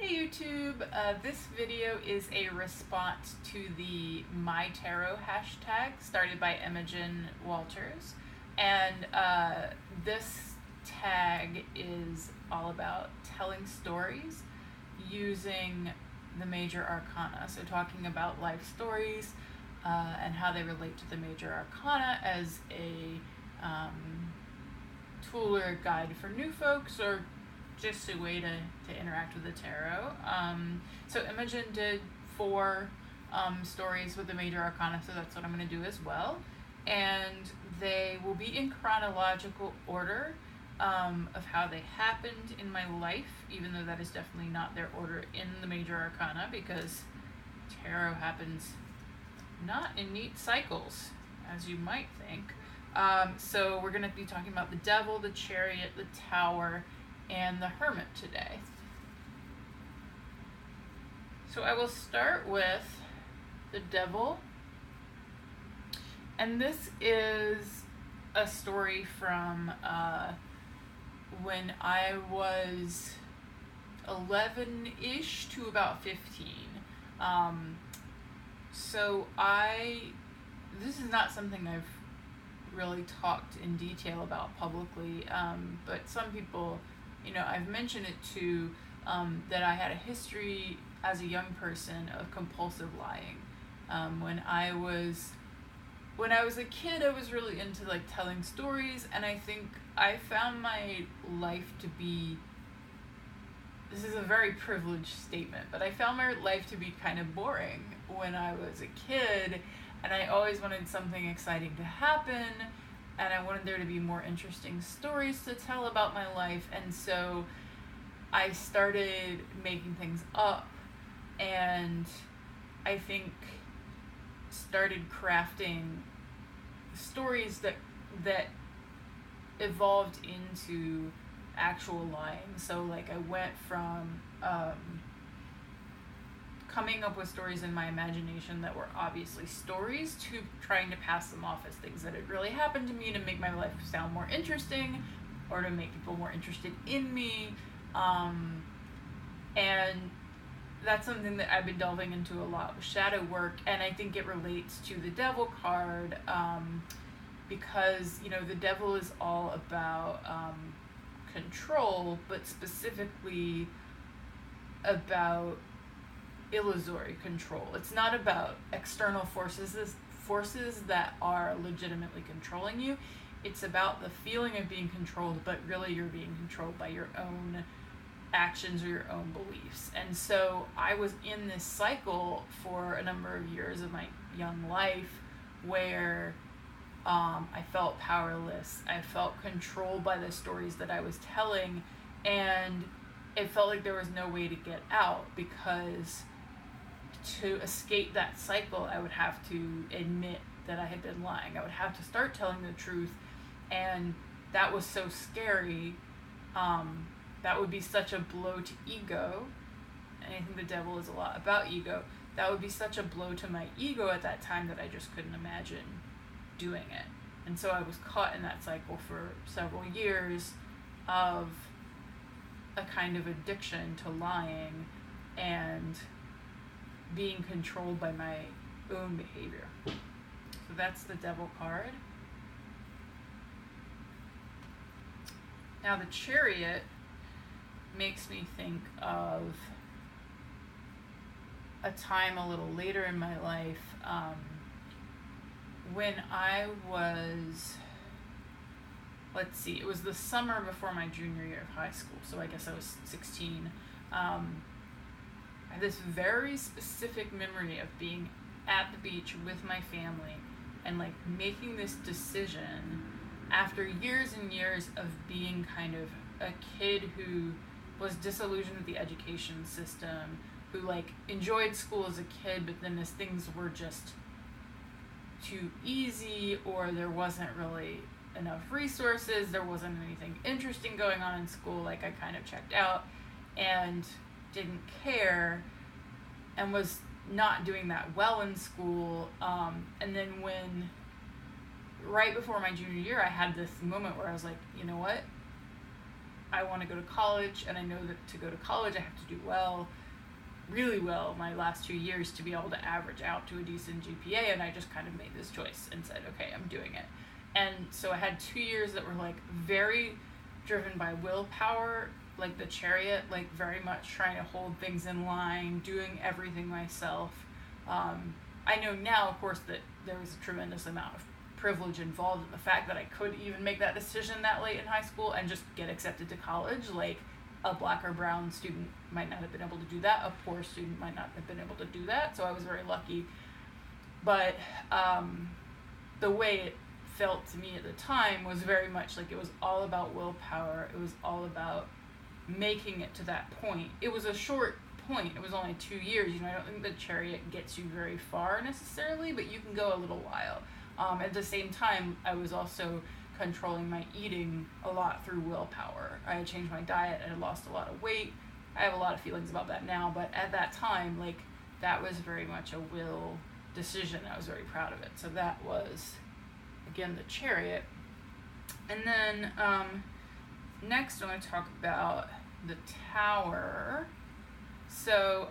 Hey YouTube, this video is a response to the MyTarot hashtag started by Imogen Walters, and this tag is all about telling stories using the major arcana, so talking about life stories and how they relate to the major arcana as a tool or guide for new folks, or just a way to interact with the tarot. So Imogen did 4 stories with the major arcana, so that's what I'm going to do as well. And they will be in chronological order of how they happened in my life, even though that is definitely not their order in the major arcana, because tarot happens not in neat cycles, as you might think. So we're going to be talking about the Devil, the Chariot, the Tower, and the Hermit today. So I will start with the Devil. And this is a story from when I was 11-ish to about 15. This is not something I've really talked in detail about publicly, but some people, I've mentioned it too, that I had a history as a young person of compulsive lying. When I was a kid, I was really into telling stories, and I think I found my life to be, this is a very privileged statement, but I found my life to be kind of boring when I was a kid, and I always wanted something exciting to happen, and I wanted there to be more interesting stories to tell about my life, and so I started making things up, and I think started crafting stories that evolved into actual lying. So I went from coming up with stories in my imagination that were obviously stories to trying to pass them off as things that had really happened to me to make my life sound more interesting or to make people more interested in me. And that's something that I've been delving into a lot with shadow work, and I think it relates to the Devil card, because the Devil is all about control, but specifically about illusory control. It's not about external forces that are legitimately controlling you. It's about the feeling of being controlled, but really you're being controlled by your own actions or your own beliefs. And so I was in this cycle for a number of years of my young life where I felt powerless. I felt controlled by the stories that I was telling, and it felt like there was no way to get out, because to escape that cycle I would have to admit that I had been lying. I would have to start telling the truth, and that was so scary. That would be such a blow to ego, and I think the Devil is a lot about ego. That would be such a blow to my ego at that time that I just couldn't imagine doing it. And so I was caught in that cycle for several years of a kind of addiction to lying and being controlled by my own behavior. So that's the Devil card. Now the Chariot makes me think of a time a little later in my life, when I was, it was the summer before my junior year of high school, so I guess I was 16. I had this very specific memory of being at the beach with my family and making this decision after years and years of being kind of a kid who was disillusioned with the education system, who enjoyed school as a kid, but then as things were just too easy, or there wasn't really enough resources, there wasn't anything interesting going on in school, I kind of checked out and didn't care and was not doing that well in school. And then right before my junior year, I had this moment where I was like, you know what? I want to go to college, and I know that to go to college I have to do well, really well, my last 2 years to be able to average out to a decent GPA, and I just kind of made this choice and said, okay, I'm doing it. And so I had 2 years that were like very driven by willpower, like the Chariot, like very much trying to hold things in line, doing everything myself. I know now, of course, that there was a tremendous amount of privilege involved in the fact that I could even make that decision that late in high school and just get accepted to college. Like, a black or brown student might not have been able to do that. A poor student might not have been able to do that. So I was very lucky. But the way it felt to me at the time was very much like it was all about willpower. It was all about making it to that point. It was a short point. It was only 2 years. I don't think the Chariot gets you very far necessarily, but you can go a little while. At the same time, I was also controlling my eating a lot through willpower. I had changed my diet and I lost a lot of weight. I have a lot of feelings about that now, but at that time, like, that was very much a will decision. I was very proud of it. So that was, again, the Chariot. And then next I want to talk about the Tower. So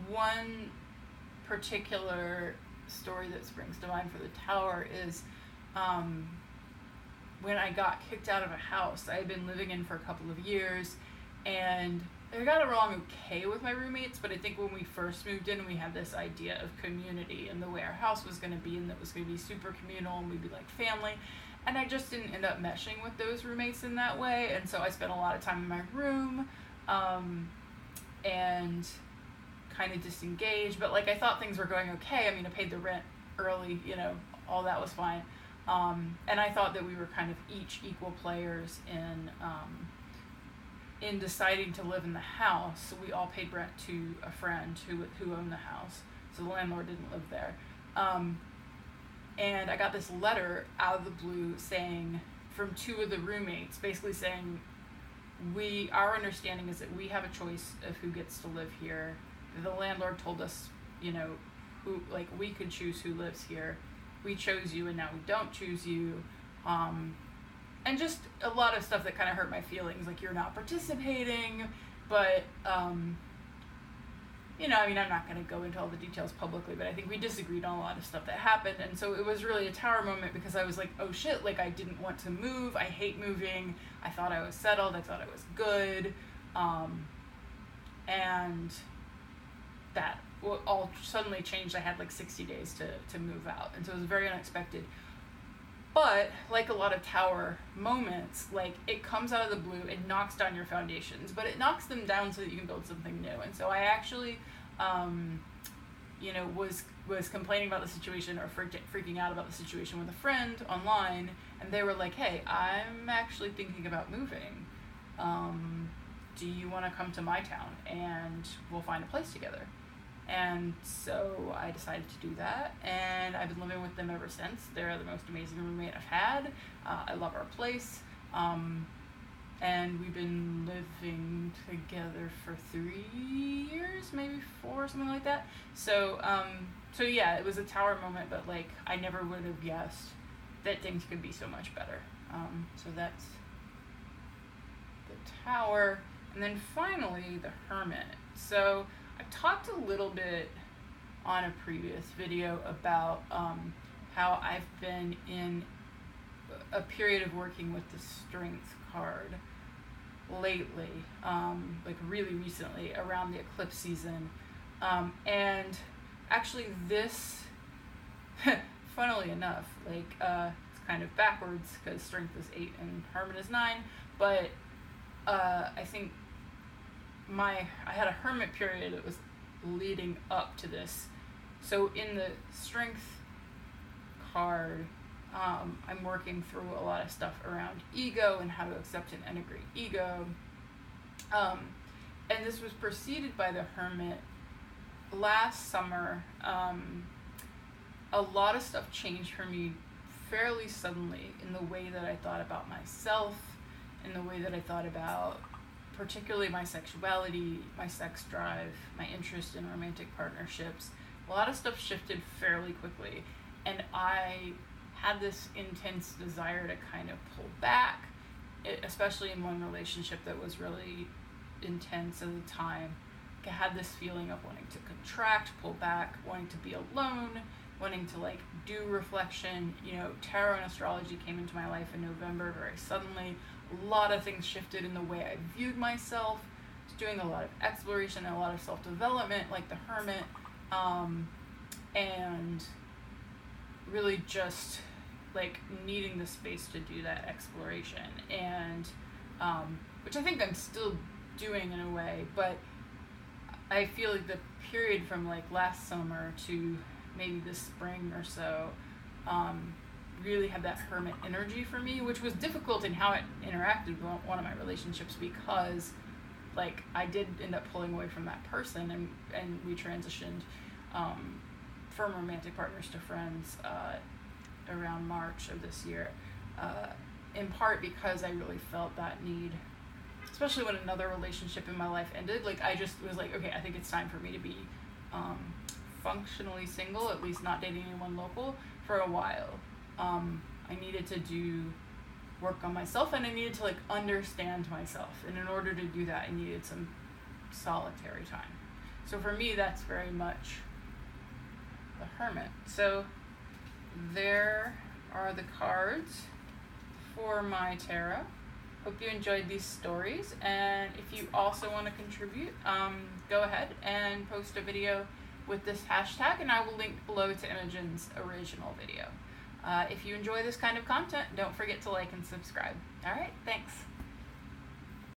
one particular story that springs to mind for the Tower is when I got kicked out of a house I had been living in for a couple of years, and I got along okay with my roommates, but I think when we first moved in, we had this idea of community and the way our house was going to be, and that was going to be super communal and we'd be like family, and I just didn't end up meshing with those roommates in that way, and so I spent a lot of time in my room and kind of disengaged, but like I thought things were going okay. I mean, I paid the rent early, all that was fine. And I thought that we were kind of each equal players in deciding to live in the house. So we all paid rent to a friend who owned the house. So the landlord didn't live there. And I got this letter out of the blue saying, from two of the roommates, basically saying, our understanding is that we have a choice of who gets to live here. The landlord told us, who, like, we could choose who lives here. We chose you and now we don't choose you. And just a lot of stuff that kind of hurt my feelings, like, you're not participating, but, I'm not going to go into all the details publicly, but I think we disagreed on a lot of stuff that happened, and so it was really a Tower moment because I was like, oh shit, like, I didn't want to move, I hate moving, I thought I was settled, I thought I was good, and that all suddenly changed. I had like 60 days to move out, and so it was very unexpected. But like a lot of Tower moments, like, it comes out of the blue, it knocks down your foundations, but it knocks them down so that you can build something new. And so I actually was complaining about the situation, or freaking out about the situation with a friend online, and they were like, hey, I'm actually thinking about moving. Do you want to come to my town and we'll find a place together? And so I decided to do that, and I've been living with them ever since. They're the most amazing roommate I've had. I love our place, and we've been living together for 3 years, maybe 4, something like that. So yeah, it was a Tower moment, but like, I never would have guessed that things could be so much better. So that's the Tower, and then finally the Hermit. So I talked a little bit on a previous video about how I've been in a period of working with the Strength card lately, like really recently around the eclipse season. And actually this, funnily enough, like, it's kind of backwards because Strength is 8 and Hermit is 9, but I think I had a Hermit period that was leading up to this. So in the Strength card, I'm working through a lot of stuff around ego and how to accept and integrate ego. And this was preceded by the Hermit. Last summer, a lot of stuff changed for me fairly suddenly in the way that I thought about myself, in the way that I thought about particularly my sexuality, my sex drive, my interest in romantic partnerships. A lot of stuff shifted fairly quickly, and I had this intense desire to kind of pull back especially in one relationship that was really intense at the time, I had this feeling of wanting to contract, pull back, wanting to be alone, wanting to like do reflection. You know, tarot and astrology came into my life in November very suddenly. A lot of things shifted in the way I viewed myself. I was doing a lot of exploration and a lot of self-development, like the Hermit, and really just like needing the space to do that exploration, and which I think I'm still doing in a way, but I feel like the period from like last summer to maybe this spring or so really had that hermit energy for me, which was difficult in how it interacted with one of my relationships, because like I did end up pulling away from that person, and we transitioned from romantic partners to friends around March of this year, in part because I really felt that need, especially when another relationship in my life ended. Like I just was like, okay, I think it's time for me to be functionally single, at least not dating anyone local, for a while. I needed to do work on myself, and I needed to like understand myself, and in order to do that I needed some solitary time. So for me, that's very much the Hermit. So there are the cards for my tarot. Hope you enjoyed these stories, and if you also want to contribute, go ahead and post a video with this hashtag, and I will link below to Imogen's original video. If you enjoy this kind of content, don't forget to like and subscribe. All right, thanks.